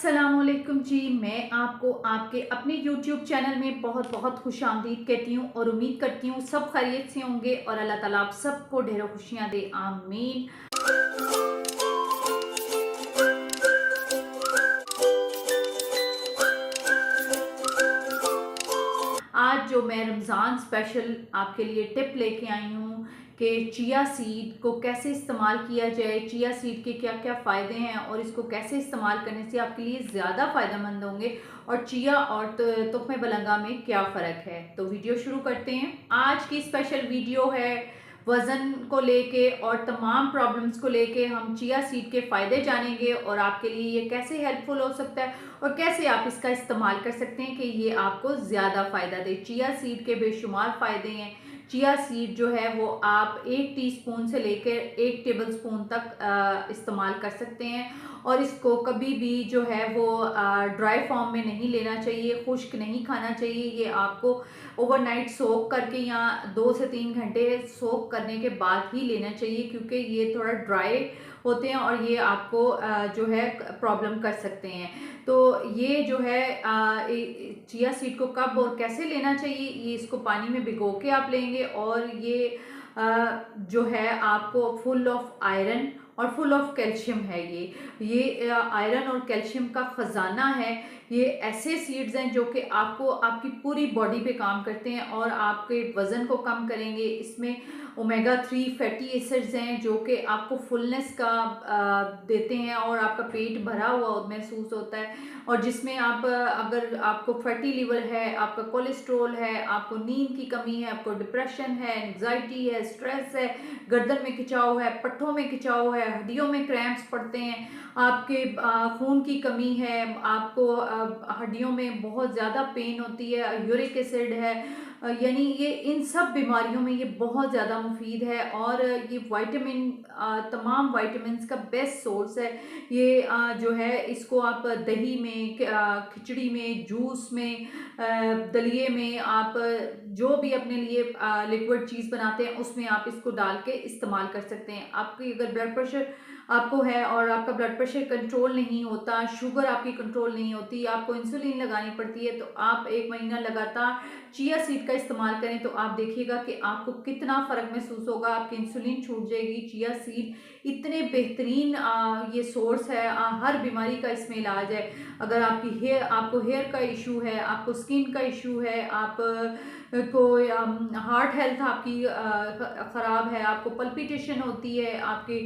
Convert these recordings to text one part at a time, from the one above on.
अस्सलामुअलैकुम जी। मैं आपको आपके अपने YouTube चैनल में बहुत बहुत खुशामदीद कहती हूँ और उम्मीद करती हूँ सब खैरियत से होंगे और अल्लाह ताला आप सबको ढेरों खुशियाँ दे, आमीन। आज जो मैं रमज़ान स्पेशल आपके लिए टिप लेके आई हूँ कि चिया सीड को कैसे इस्तेमाल किया जाए, चिया सीड के क्या क्या फ़ायदे हैं और इसको कैसे इस्तेमाल करने से आपके लिए ज़्यादा फ़ायदेमंद होंगे और चिया और तुख्मे बलंगा में क्या फ़र्क है। तो वीडियो शुरू करते हैं। आज की स्पेशल वीडियो है वज़न को लेके और तमाम प्रॉब्लम्स को लेके हम चिया सीड के फ़ायदे जानेंगे और आपके लिए ये कैसे हेल्पफुल हो सकता है और कैसे आप इसका इस्तेमाल कर सकते हैं कि ये आपको ज़्यादा फ़ायदा दे। चिया सीड के बेशुमार फ़ायदे हैं। चिया सीड जो है वो आप 1 टीस्पून से लेकर 1 टेबलस्पून तक इस्तेमाल कर सकते हैं और इसको कभी भी जो है वो ड्राई फॉर्म में नहीं लेना चाहिए, खुश्क नहीं खाना चाहिए। ये आपको ओवरनाइट सोक करके या 2 से 3 घंटे सोक करने के बाद ही लेना चाहिए, क्योंकि ये थोड़ा ड्राई होते हैं और ये आपको जो है प्रॉब्लम कर सकते हैं। तो ये जो है चिया सीड को कब और कैसे लेना चाहिए, ये इसको पानी में भिगो के आप लेंगे और ये जो है आपको फुल ऑफ आयरन और फुल ऑफ कैल्शियम है। ये आयरन और कैल्शियम का ख़जाना है। ये ऐसे सीड्स हैं जो कि आपको आपकी पूरी बॉडी पे काम करते हैं और आपके वज़न को कम करेंगे। इसमें ओमेगा 3 फैटी एसिड्स हैं जो कि आपको फुलनेस का देते हैं और आपका पेट भरा हुआ महसूस होता है। और जिसमें आप अगर आपको फैटी लिवर है, आपका कोलेस्ट्रॉल है, आपको नींद की कमी है, आपको डिप्रेशन है, एंग्जाइटी है, स्ट्रेस है, गर्दन में खिंचाव है, पट्ठों में खिंचाव है, हड्डियों में क्रैम्प्स पड़ते हैं, आपके खून की कमी है, आपको हड्डियों में बहुत ज़्यादा पेन होती है, यूरिक एसिड है, यानी ये इन सब बीमारियों में ये बहुत ज़्यादा मुफीद है और ये विटामिन तमाम विटामिन्स का बेस्ट सोर्स है। ये जो है इसको आप दही में, खिचड़ी में, जूस में, दलिए में, आप जो भी अपने लिए लिक्विड चीज़ बनाते हैं उसमें आप इसको डाल के इस्तेमाल कर सकते हैं। आपकी अगर ब्लड प्रेशर आपको है और आपका ब्लड प्रेशर कंट्रोल नहीं होता, शुगर आपकी कंट्रोल नहीं होती, आपको इंसुलिन लगानी पड़ती है, तो आप 1 महीना लगातार चिया सीड का इस्तेमाल करें तो आप देखिएगा कि आपको कितना फ़र्क महसूस होगा। आपकी इंसुलिन छूट जाएगी। चिया सीड इतने बेहतरीन ये सोर्स है, हर बीमारी का इसमें इलाज है। अगर आपको हेयर का इशू है, आपको स्किन का इशू है, आप को हार्ट हेल्थ आपकी ख़राब है, आपको पल्पिटेशन होती है, आपके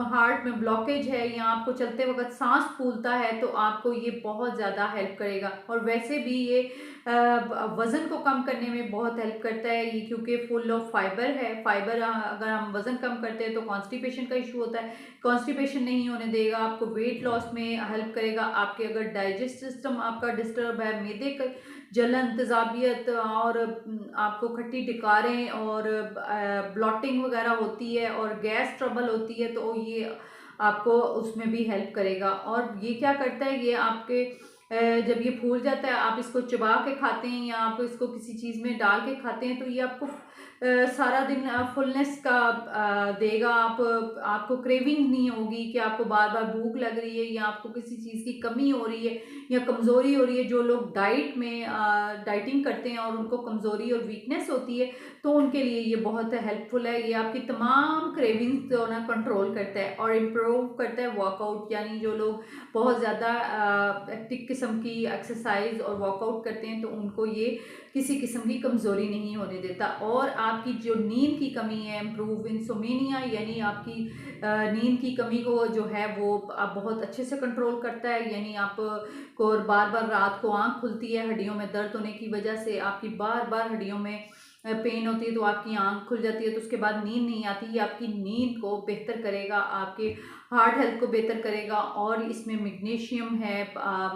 हार्ट में ब्लॉकेज है या आपको चलते वक्त सांस फूलता है, तो आपको ये बहुत ज़्यादा हेल्प करेगा। और वैसे भी ये वज़न को कम करने में बहुत हेल्प करता है ये, क्योंकि फुल ऑफ फाइबर है। फाइबर अगर हम वज़न कम करते हैं तो कॉन्स्टिपेशन का इशू होता है, कॉन्स्टिपेशन नहीं होने देगा, आपको वेट लॉस में हेल्प करेगा। आपके अगर डाइजेस्ट सिस्टम आपका डिस्टर्ब है, मैदे का जलन, तेज़ाबियत और आपको खट्टी डकारें और ब्लॉटिंग वगैरह होती है और गैस ट्रबल होती है, तो ये आपको उसमें भी हेल्प करेगा। और ये क्या करता है, ये आपके जब ये फूल जाता है आप इसको चबा के खाते हैं या आप इसको किसी चीज़ में डाल के खाते हैं तो ये आपको सारा दिन फुलनेस का देगा। आपको क्रेविंग नहीं होगी कि आपको बार बार भूख लग रही है या आपको किसी चीज़ की कमी हो रही है या कमज़ोरी हो रही है। जो लोग डाइटिंग करते हैं और उनको कमज़ोरी और वीकनेस होती है तो उनके लिए ये बहुत हेल्पफुल है। ये आपकी तमाम क्रेविंग्स जो ना कंट्रोल करता है और इम्प्रूव करता है वर्कआउट। यानी जो लोग बहुत ज़्यादा एक्टिव किस्म की एक्सरसाइज और वर्कआउट करते हैं तो उनको ये किसी किस्म की कमज़ोरी नहीं होने देता। और आपकी जो नींद की कमी है, इम्प्रूव इंसोमेनिया, यानी आपकी नींद की कमी को जो है वो आप बहुत अच्छे से कंट्रोल करता है। यानी आप को बार बार रात को आँख खुलती है हड्डियों में दर्द होने की वजह से, आपकी बार बार हड्डियों में पेन होती है तो आपकी आँख खुल जाती है, तो उसके बाद नींद नहीं आती। ये आपकी नींद को बेहतर करेगा, आपके हार्ट हेल्थ को बेहतर करेगा। और इसमें मैग्नीशियम है,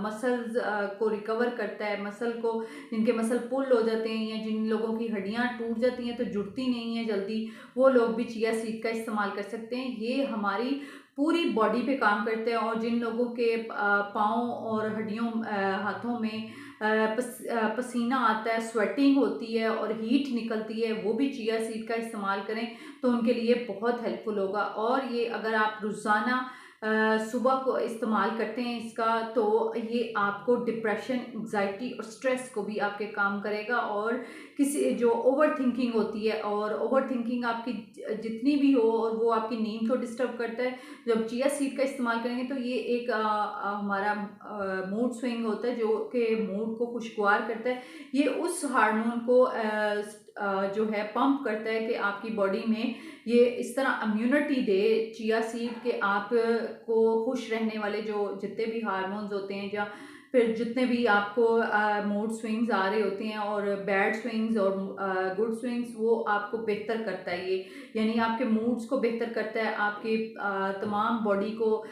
मसल्स को रिकवर करता है। मसल को, जिनके मसल पुल हो जाते हैं या जिन लोगों की हड्डियां टूट जाती हैं तो जुड़ती नहीं है जल्दी, वो लोग भी चिया सीड का इस्तेमाल कर सकते हैं। ये हमारी पूरी बॉडी पे काम करते हैं। और जिन लोगों के पाँव और हड्डियों हाथों में पसीना आता है, स्वेटिंग होती है और हीट निकलती है, वो भी चिया सीड का इस्तेमाल करें तो उनके लिए बहुत हेल्पफुल होगा। और ये अगर आप रोज़ाना सुबह को इस्तेमाल करते हैं इसका, तो ये आपको डिप्रेशन, एंग्जाइटी और स्ट्रेस को भी आपके काम करेगा। और किसी जो ओवर थिंकिंग होती है, और ओवर थिंकिंग आपकी जितनी भी हो और वो आपकी नींद को डिस्टर्ब करता है, जब चिया सीड का इस्तेमाल करेंगे तो ये एक हमारा मूड स्विंग होता है जो कि मूड को खुशगवार करता है। ये उस हार्मोन को जो है पंप करता है कि आपकी बॉडी में ये इस तरह इम्यूनिटी दे चिया सीड के आप को खुश रहने वाले जो जितने भी हार्मोन्स होते हैं, या फिर जितने भी आपको मूड स्विंग्स आ रहे होते हैं और बैड स्विंग्स और गुड स्विंग्स, वो आपको बेहतर करता है ये। यानी आपके मूड्स को बेहतर करता है, आपके तमाम बॉडी को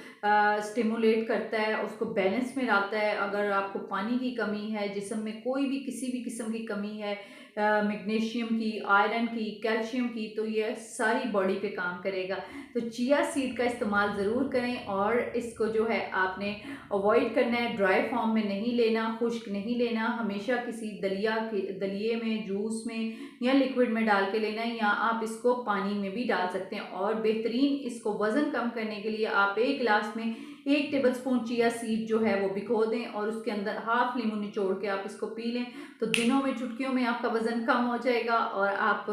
स्टिमुलेट करता है, उसको बैलेंस में लाता है। अगर आपको पानी की कमी है, जिस्म में कोई भी किसी भी किस्म की कमी है, मैग्नीशियम की, आयरन की, कैल्शियम की, तो ये सारी बॉडी पे काम करेगा। तो चिया सीड का इस्तेमाल ज़रूर करें, और इसको जो है आपने अवॉइड करना है, ड्राई फॉर्म में नहीं लेना, खुश्क नहीं लेना, हमेशा किसी दलिए में, जूस में या लिक्विड में डाल के लेना है, या आप इसको पानी में भी डाल सकते हैं। और बेहतरीन इसको वज़न कम करने के लिए आप 1 गिलास में 1 टेबलस्पून चिया सीड जो है वो भिगो दें, और उसके अंदर हाफ नींबू निचोड़ के आप इसको पी लें, तो दिनों में, चुटकियों में आपका वज़न कम हो जाएगा, और आप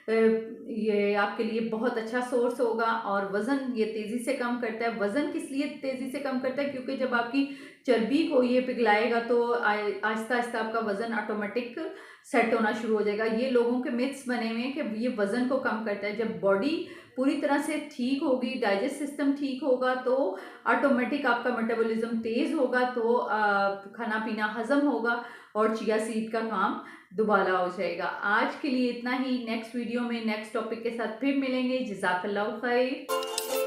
ये आपके लिए बहुत अच्छा सोर्स होगा। और वज़न ये तेज़ी से कम करता है। वज़न किस लिए तेज़ी से कम करता है? क्योंकि जब आपकी चर्बी को ये पिघलाएगा तो आहिस्ता आहिस्ता आपका वज़न ऑटोमेटिक सेट होना शुरू हो जाएगा। ये लोगों के मिथ्स बने हुए हैं कि ये वज़न को कम करता है। जब बॉडी पूरी तरह से ठीक होगी, डाइजेस्ट सिस्टम ठीक होगा, तो ऑटोमेटिक आपका मेटाबॉलिज्म तेज़ होगा, तो खाना पीना हज़म होगा, और चिया सीड का काम दुबारा हो जाएगा। आज के लिए इतना ही। नेक्स्ट वीडियो में नेक्स्ट टॉपिक के साथ फिर मिलेंगे। जज़ाकल्लाह खैर।